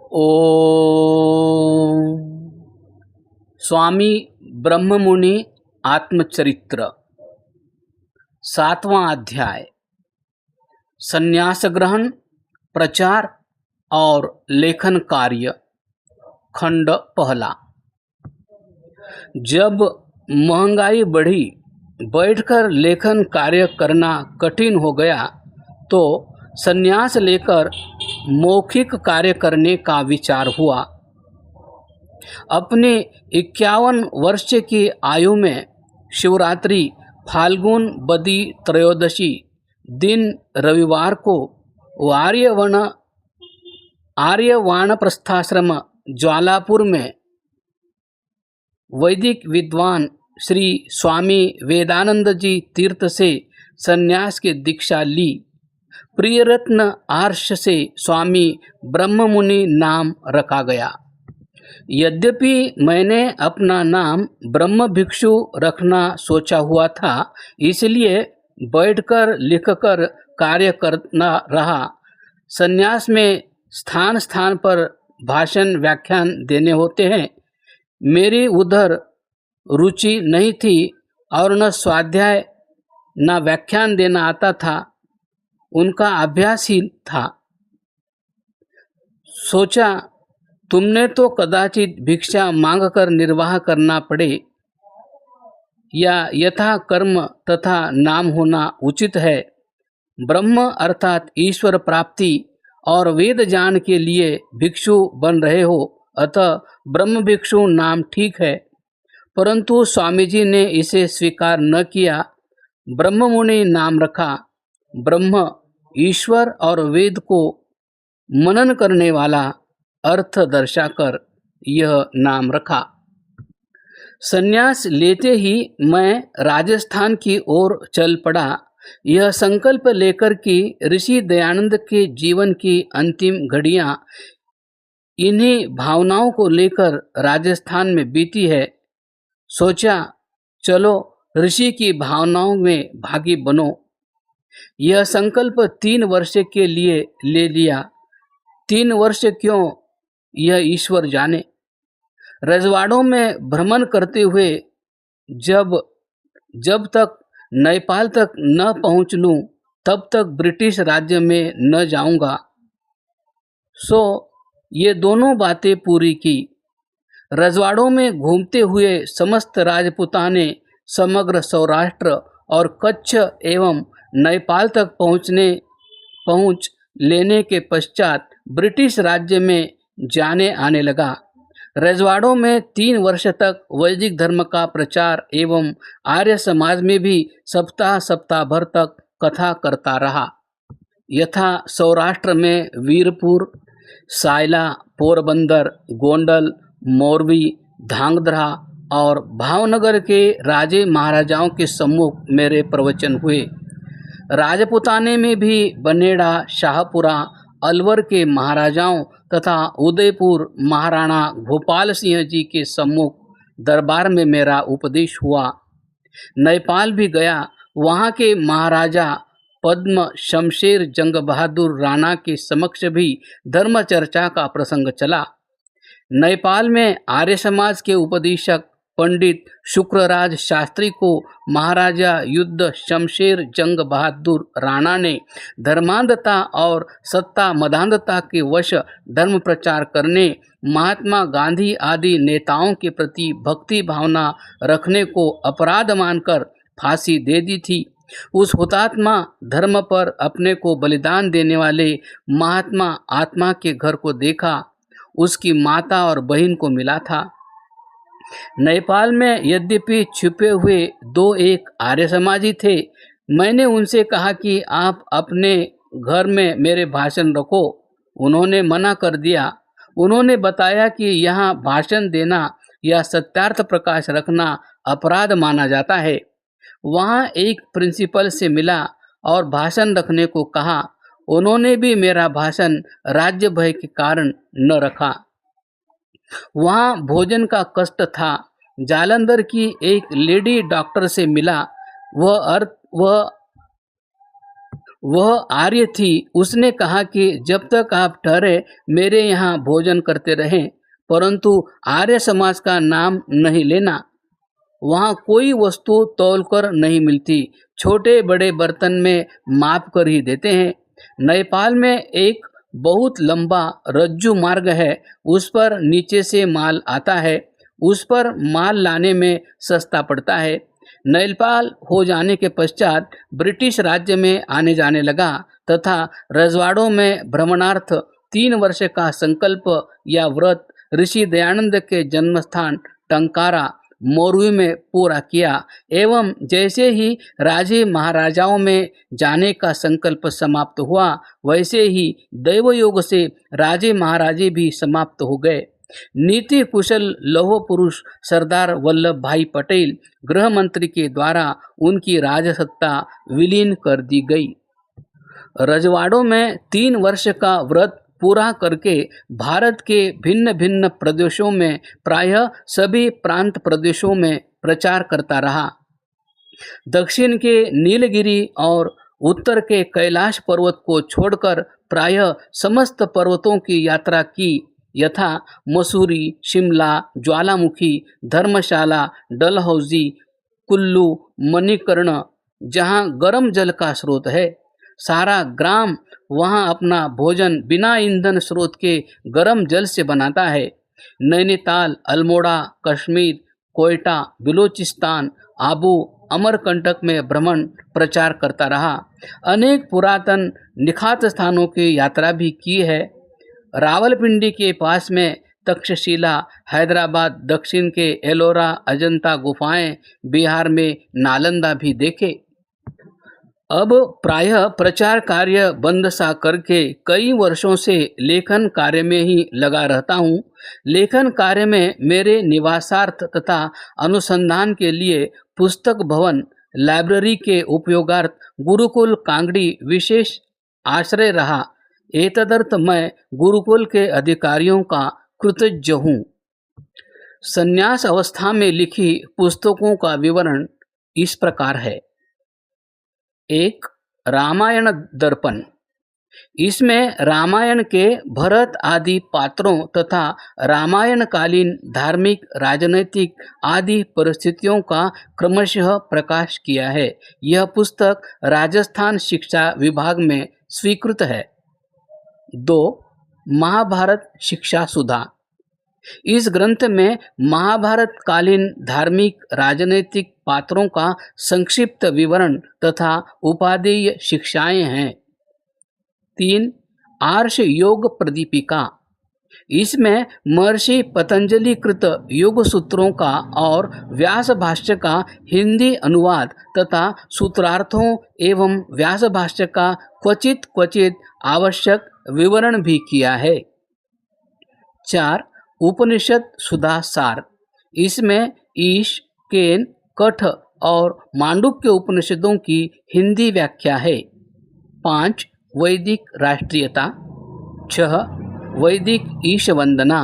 ओम। स्वामी ब्रह्ममुनि आत्मचरित्र 7वां अध्याय। संन्यास ग्रहण, प्रचार और लेखन कार्य। खंड पहला। जब महंगाई बढ़ी, बैठकर लेखन कार्य करना कठिन हो गया, तो संन्यास लेकर मौखिक कार्य करने का विचार हुआ। अपने 51 वर्ष की आयु में शिवरात्रि फाल्गुन बदी त्रयोदशी दिन रविवार को आर्यवाणप्रस्थाश्रम ज्वालापुर में वैदिक विद्वान श्री स्वामी वेदानंद जी तीर्थ से संन्यास की दीक्षा ली। प्रियरत्न आर्ष से स्वामी ब्रह्ममुनि नाम रखा गया। यद्यपि मैंने अपना नाम ब्रह्म भिक्षु रखना सोचा हुआ था, इसलिए बैठकर लिखकर कार्य करना रहा। संन्यास में स्थान स्थान पर भाषण व्याख्यान देने होते हैं। मेरी उधर रुचि नहीं थी और न स्वाध्याय न व्याख्यान देना आता था, उनका अभ्यास ही था। सोचा, तुमने तो कदाचित भिक्षा मांगकर निर्वाह करना पड़े, या यथा कर्म तथा नाम होना उचित है। ब्रह्म अर्थात ईश्वर प्राप्ति और वेद ज्ञान के लिए भिक्षु बन रहे हो, अतः ब्रह्म भिक्षु नाम ठीक है। परंतु स्वामी जी ने इसे स्वीकार न किया, ब्रह्ममुनि नाम रखा। ब्रह्म, ईश्वर और वेद को मनन करने वाला अर्थ दर्शाकर यह नाम रखा। संन्यास लेते ही मैं राजस्थान की ओर चल पड़ा, यह संकल्प लेकर कि ऋषि दयानंद के जीवन की अंतिम घड़ियां इन्हीं भावनाओं को लेकर राजस्थान में बीती है। सोचा, चलो ऋषि की भावनाओं में भागी बनो। यह संकल्प 3 वर्ष के लिए ले लिया। 3 वर्ष क्यों, यह ईश्वर जाने। रजवाड़ों में भ्रमण करते हुए जब तक नेपाल तक न पहुँच लूँ, तब तक ब्रिटिश राज्य में न जाऊँगा। सो ये दोनों बातें पूरी की। रजवाड़ों में घूमते हुए समस्त राजपुताने समग्र सौराष्ट्र और कच्छ एवं नेपाल तक पहुँच लेने के पश्चात ब्रिटिश राज्य में जाने आने लगा। रजवाड़ों में 3 वर्ष तक वैदिक धर्म का प्रचार एवं आर्य समाज में भी सप्ताह भर तक कथा करता रहा। यथा सौराष्ट्र में वीरपुर, सायला, पोरबंदर, गोंडल, मोरबी, धांगध्रा और भावनगर के राजे महाराजाओं के सम्मुख मेरे प्रवचन हुए। राजपुताने में भी बनेड़ा, शाहपुरा, अलवर के महाराजाओं तथा उदयपुर महाराणा भोपाल सिंह जी के सम्मुख दरबार में मेरा उपदेश हुआ। नेपाल भी गया, वहाँ के महाराजा पद्म शमशेर जंग बहादुर राणा के समक्ष भी धर्म चर्चा का प्रसंग चला। नेपाल में आर्य समाज के उपदेशक पंडित शुक्रराज शास्त्री को महाराजा युद्ध शमशेर जंग बहादुर राणा ने धर्मांधता और सत्ता मदांधता के वश धर्म प्रचार करने, महात्मा गांधी आदि नेताओं के प्रति भक्ति भावना रखने को अपराध मानकर फांसी दे दी थी। उस हुतात्मा धर्म पर अपने को बलिदान देने वाले महात्मा आत्मा के घर को देखा, उसकी माता और बहन को मिला था। नेपाल में यद्यपि छिपे हुए 2-1 आर्य समाजी थे। मैंने उनसे कहा कि आप अपने घर में मेरे भाषण रखो। उन्होंने मना कर दिया। उन्होंने बताया कि यहाँ भाषण देना या सत्यार्थ प्रकाश रखना अपराध माना जाता है। वहाँ एक प्रिंसिपल से मिला और भाषण रखने को कहा। उन्होंने भी मेरा भाषण राज्य भय के कारण न रखा। वहाँ भोजन का कष्ट था। जालंधर की एक लेडी डॉक्टर से मिला। वह आर्य थी। उसने कहा कि जब तक आप ठहरे मेरे यहाँ भोजन करते रहें, परंतु आर्य समाज का नाम नहीं लेना। वहाँ कोई वस्तु तौलकर नहीं मिलती, छोटे बड़े बर्तन में माप कर ही देते हैं। नेपाल में एक बहुत लंबा रज्जू मार्ग है, उस पर नीचे से माल आता है, उस पर माल लाने में सस्ता पड़ता है। नेपाल हो जाने के पश्चात ब्रिटिश राज्य में आने जाने लगा तथा रजवाड़ों में भ्रमणार्थ 3 वर्ष का संकल्प या व्रत ऋषि दयानंद के जन्मस्थान टंकारा मोरवी में पूरा किया एवं जैसे ही राजे महाराजाओं में जाने का संकल्प समाप्त हुआ, वैसे ही दैव योग से राजे महाराजे भी समाप्त हो गए। नीति कुशल लौह पुरुष सरदार वल्लभ भाई पटेल गृह मंत्री के द्वारा उनकी राजसत्ता विलीन कर दी गई। रजवाड़ों में 3 वर्ष का व्रत पूरा करके भारत के भिन्न भिन्न प्रदेशों में प्रायः सभी प्रांत प्रदेशों में प्रचार करता रहा। दक्षिण के नीलगिरी और उत्तर के कैलाश पर्वत को छोड़कर प्रायः समस्त पर्वतों की यात्रा की, यथा मसूरी, शिमला, ज्वालामुखी, धर्मशाला, डलहौजी, कुल्लू, मणिकर्ण, जहाँ गर्म जल का स्रोत है। सारा ग्राम वहाँ अपना भोजन बिना ईंधन स्रोत के गर्म जल से बनाता है। नैनीताल, अल्मोड़ा, कश्मीर, कोयटा, बिलोचिस्तान, आबू, अमरकंटक में भ्रमण प्रचार करता रहा। अनेक पुरातन निखात स्थानों की यात्रा भी की है। रावलपिंडी के पास में तक्षशिला, हैदराबाद दक्षिण के एलोरा, अजंता गुफाएं, बिहार में नालंदा भी देखे। अब प्रायः प्रचार कार्य बंद सा करके कई वर्षों से लेखन कार्य में ही लगा रहता हूँ। लेखन कार्य में मेरे निवासार्थ तथा अनुसंधान के लिए पुस्तक भवन, लाइब्रेरी के उपयोगार्थ गुरुकुल कांगड़ी विशेष आश्रय रहा। एतदर्थ मैं गुरुकुल के अधिकारियों का कृतज्ञ हूँ। संन्यास अवस्था में लिखी पुस्तकों का विवरण इस प्रकार है। 1. रामायण दर्पण। इसमें रामायण के भरत आदि पात्रों तथा रामायणकालीन धार्मिक, राजनैतिक आदि परिस्थितियों का क्रमशः प्रकाश किया है। यह पुस्तक राजस्थान शिक्षा विभाग में स्वीकृत है। 2. महाभारत शिक्षा सुधा। इस ग्रंथ में महाभारत कालीन धार्मिक, राजनैतिक पात्रों का संक्षिप्त विवरण तथा उपादेय शिक्षाएं हैं। 3. आर्ष योग प्रदीपिका। इसमें महर्षि पतंजलि कृत योग सूत्रों का और व्यास भाष्य का हिंदी अनुवाद तथा सूत्रार्थों एवं व्यास भाष्य का क्वचित क्वचित आवश्यक विवरण भी किया है। 4. उपनिषद सुधा सार। इसमें ईश, केन, कठ और मांडुक्य उपनिषदों की हिंदी व्याख्या है। 5. वैदिक राष्ट्रीयता। 6. वैदिक ईश वंदना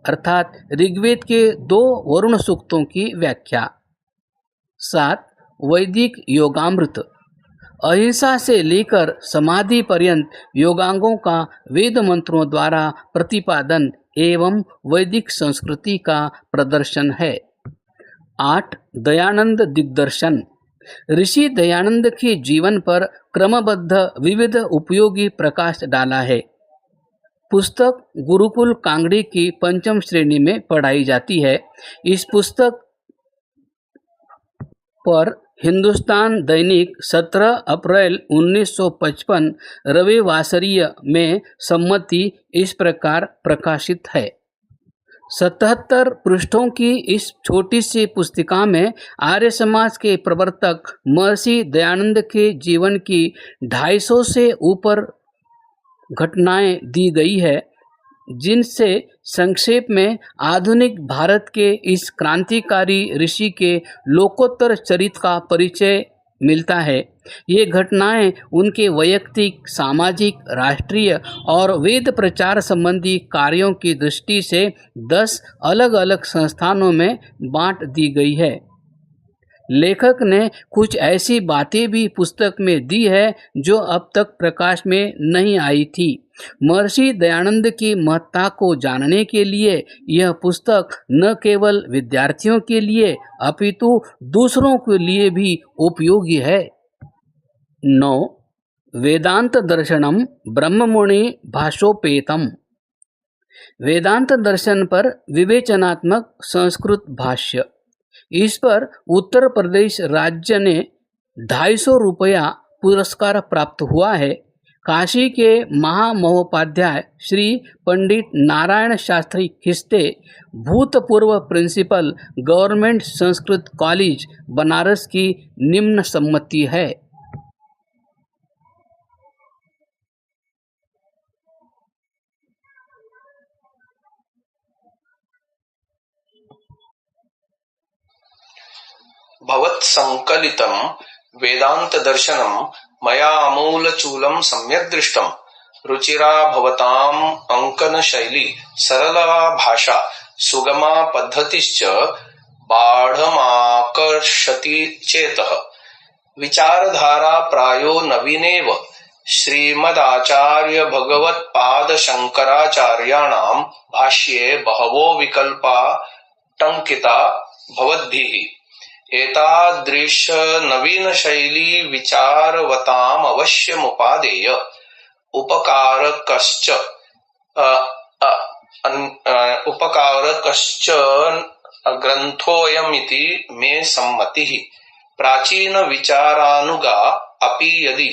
अर्थात ऋग्वेद के 2 वरुण सूक्तों की व्याख्या। 7. वैदिक योगामृत। अहिंसा से लेकर समाधि पर्यंत योगांगों का वेद मंत्रों द्वारा प्रतिपादन एवं वैदिक संस्कृति का प्रदर्शन है। 8. दयानंद दिग्दर्शन। ऋषि दयानंद के जीवन पर क्रमबद्ध विविध उपयोगी प्रकाश डाला है। पुस्तक गुरुकुल कांगड़ी की 5वीं श्रेणी में पढ़ाई जाती है। इस पुस्तक पर हिंदुस्तान दैनिक 17 अप्रैल 1955 रविवासरीय में सम्मति इस प्रकार प्रकाशित है। 77 पृष्ठों की इस छोटी सी पुस्तिका में आर्य समाज के प्रवर्तक महर्षि दयानंद के जीवन की 250 से ऊपर घटनाएं दी गई है, जिनसे संक्षेप में आधुनिक भारत के इस क्रांतिकारी ऋषि के लोकोत्तर चरित्र का परिचय मिलता है। ये घटनाएं उनके वैयक्तिक, सामाजिक, राष्ट्रीय और वेद प्रचार संबंधी कार्यों की दृष्टि से 10 अलग अलग संस्थानों में बांट दी गई है। लेखक ने कुछ ऐसी बातें भी पुस्तक में दी है जो अब तक प्रकाश में नहीं आई थी। महर्षि दयानंद की महत्ता को जानने के लिए यह पुस्तक न केवल विद्यार्थियों के लिए अपितु दूसरों के लिए भी उपयोगी है। 9. वेदांत दर्शनम ब्रह्ममुनि भाष्योपेतम। वेदांत दर्शन पर विवेचनात्मक संस्कृत भाष्य। इस पर उत्तर प्रदेश राज्य ने 250 रुपया पुरस्कार प्राप्त हुआ है। काशी के महामहोपाध्याय श्री पंडित नारायण शास्त्री खिस्ते, भूतपूर्व principal government Sanskrit college Banaras की निम्न सम्मति है। भवत्सङ्कलितं वेदान्तदर्शनं मया आमूलचूलं सम्यक् दृष्टम्। रुचिरा भवताम् अङ्कनशैली, सरला भाषा, सुगमा पद्धतिश्च बाढमाकर्षति चेतः। विचारधारा प्रायो नवीनेव। श्रीमदाचार्य भगवत्पादशङ्कराचार्याणां भाष्ये बहवो विकल्पा टङ्किता भवद्भिः। एतादृश नवीन शैली विचारवताम् अवश्यमुपादेय। उपकारकश्च ग्रन्थोऽयमिति मे सम्मतिः। प्राचीन विचारानुगा अपि यदि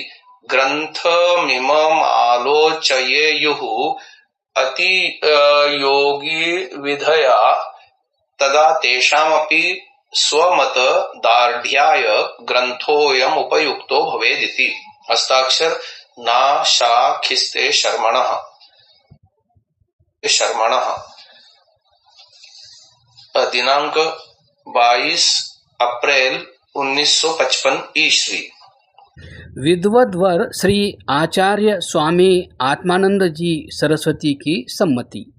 ग्रन्थमिममालोचयेयुः अतियोगी विधया तदा तेषामपि स्वमत दार्ढ्याय ग्रंथोऽयम् उपयुक्तो भवेदिति। हस्ताक्षर ना शा खिस्ते शर्मणः। दिनांक 22 अप्रैल 1955 ईस्वी। विद्वद्वर श्री आचार्य स्वामी आत्मानंद जी सरस्वती की सम्मति।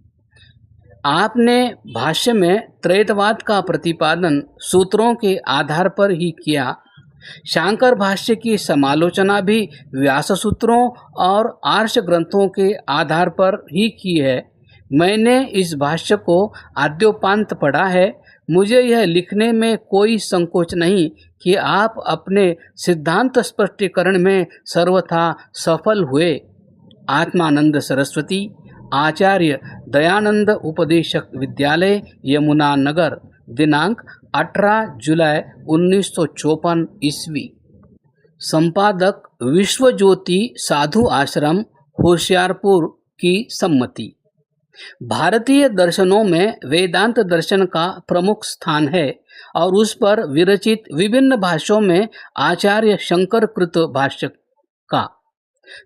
आपने भाष्य में त्रैतवाद का प्रतिपादन सूत्रों के आधार पर ही किया। शांकर भाष्य की समालोचना भी व्यास सूत्रों और आर्ष ग्रंथों के आधार पर ही की है। मैंने इस भाष्य को आद्योपांत पढ़ा है। मुझे यह लिखने में कोई संकोच नहीं कि आप अपने सिद्धांत स्पष्टीकरण में सर्वथा सफल हुए। आत्मानंद सरस्वती, आचार्य दयानंद उपदेशक विद्यालय, यमुना नगर, दिनांक 18 जुलाई 1954 ईस्वी। संपादक विश्वज्योति साधु आश्रम, होशियारपुर की सम्मति। भारतीय दर्शनों में वेदांत दर्शन का प्रमुख स्थान है और उस पर विरचित विभिन्न भाष्यों में आचार्य शंकर कृत भाष्य का,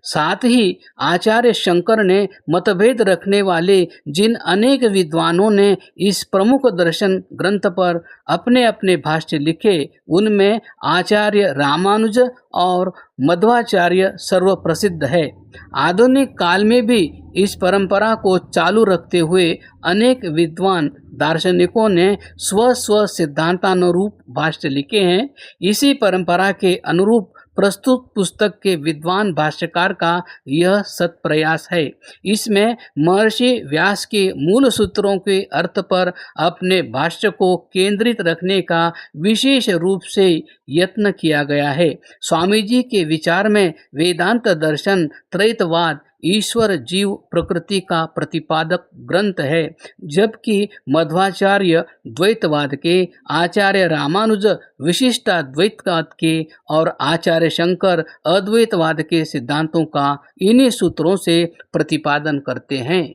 साथ ही आचार्य शंकर ने मतभेद रखने वाले जिन अनेक विद्वानों ने इस प्रमुख दर्शन ग्रंथ पर अपने अपने भाष्य लिखे, उनमें आचार्य रामानुज और मध्वाचार्य सर्वप्रसिद्ध है। आधुनिक काल में भी इस परंपरा को चालू रखते हुए अनेक विद्वान दार्शनिकों ने स्व सिद्धांतानुरूप भाष्य लिखे हैं। इसी परंपरा के अनुरूप प्रस्तुत पुस्तक के विद्वान भाष्यकार का यह सत्प्रयास है। इसमें महर्षि व्यास के मूल सूत्रों के अर्थ पर अपने भाष्य को केंद्रित रखने का विशेष रूप से यत्न किया गया है। स्वामी जी के विचार में वेदांत दर्शन त्रैतवाद, ईश्वर जीव प्रकृति का प्रतिपादक ग्रंथ है, जबकि मध्वाचार्य द्वैतवाद के, आचार्य रामानुज विशिष्टाद्वैतवाद के और आचार्य शंकर अद्वैतवाद के सिद्धांतों का इन्हीं सूत्रों से प्रतिपादन करते हैं।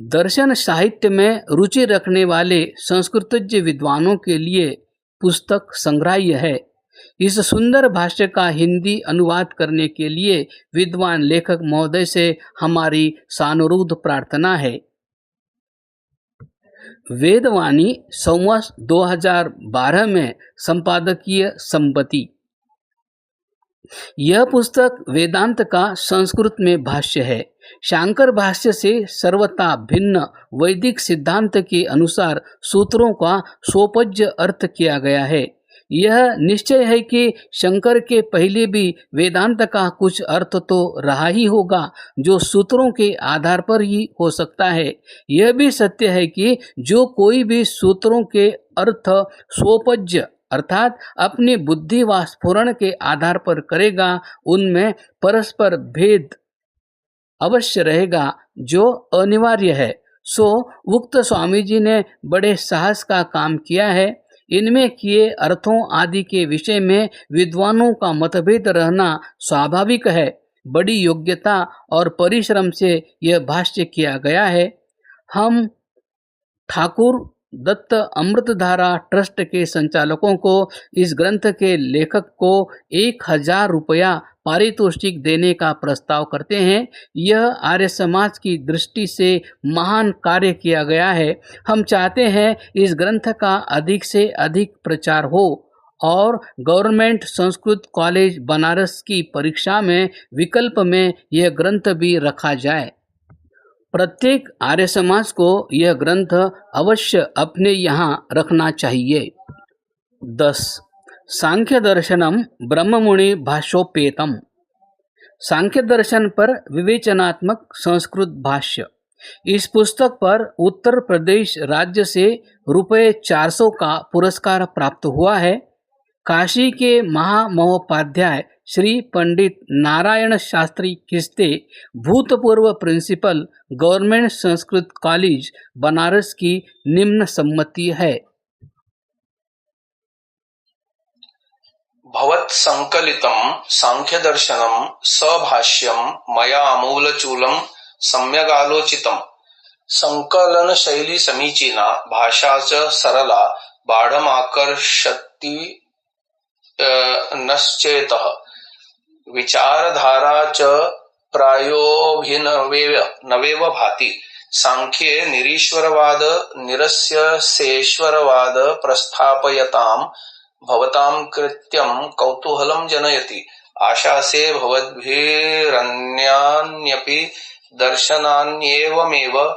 दर्शन साहित्य में रुचि रखने वाले संस्कृतज्ञ विद्वानों के लिए पुस्तक संग्राह्य है। इस सुंदर भाष्य का हिंदी अनुवाद करने के लिए विद्वान लेखक महोदय से हमारी सानुरोध प्रार्थना है। वेदवाणी संवत 2012 में संपादकीय संपत्ति। यह पुस्तक वेदांत का संस्कृत में भाष्य है। शांकर भाष्य से सर्वथा भिन्न वैदिक सिद्धांत के अनुसार सूत्रों का सोपज्य अर्थ किया गया है। यह निश्चय है कि शंकर के पहले भी वेदांत का कुछ अर्थ तो रहा ही होगा जो सूत्रों के आधार पर ही हो सकता है। यह भी सत्य है कि जो कोई भी सूत्रों के अर्थ स्वोपज्य अर्थात अपनी बुद्धि व स्फुरण के आधार पर करेगा उनमें परस्पर भेद अवश्य रहेगा जो अनिवार्य है। सो उक्त स्वामी जी ने बड़े साहस का काम किया है। इनमें किए अर्थों आदि के विषय में विद्वानों का मतभेद रहना स्वाभाविक है। बड़ी योग्यता और परिश्रम से यह भाष्य किया गया है। हम ठाकुर दत्त अमृतधारा ट्रस्ट के संचालकों को इस ग्रंथ के लेखक को 1000 रुपया पारितोषिक देने का प्रस्ताव करते हैं। यह आर्य समाज की दृष्टि से महान कार्य किया गया है। हम चाहते हैं इस ग्रंथ का अधिक से अधिक प्रचार हो और गवर्नमेंट संस्कृत कॉलेज बनारस की परीक्षा में विकल्प में यह ग्रंथ भी रखा जाए। प्रत्येक आर्य समाज को यह ग्रंथ अवश्य अपने यहाँ रखना चाहिए। 10. सांख्य दर्शनम ब्रह्ममुनि भाष्योपेतम। सांख्य दर्शन पर विवेचनात्मक संस्कृत भाष्य। इस पुस्तक पर उत्तर प्रदेश राज्य से ₹400 का पुरस्कार प्राप्त हुआ है। काशी के महामहोपाध्याय श्री पंडित नारायण शास्त्री किस्ते भूतपूर्व principal government Sanskrit college Banaras की निम्न सम्मति है। भवत् संकलितम सांख्य दर्शनम सभाष्यम मया आमूलचूलम सम्यगालोचितम। संकलन शैली समीचीना, भाषा च सरला, बाढमाकर्षति नश्चेतः, विचारधारा च प्रायोभिनवेव भाति। सांख्ये निरीश्वरवाद निरस्य सेश्वरवाद प्रस्थापयतां भवतां कृत्यं कौतूहलं जनयति। आशासे भवद्भिरन्यान्यपि दर्शनान्येवमेव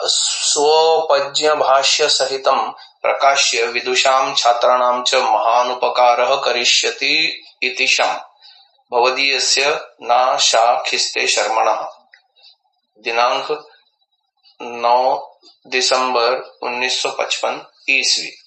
स्वोपज्ञभाष्यसहितं प्रकाश्य विदुषां छात्राणां च महानुपकारः करिष्यति इति शम्। भवदीयस्य ना शा खिस्ते शर्मणः। दिनांक 9 दिसंबर 1955 ईस्वी।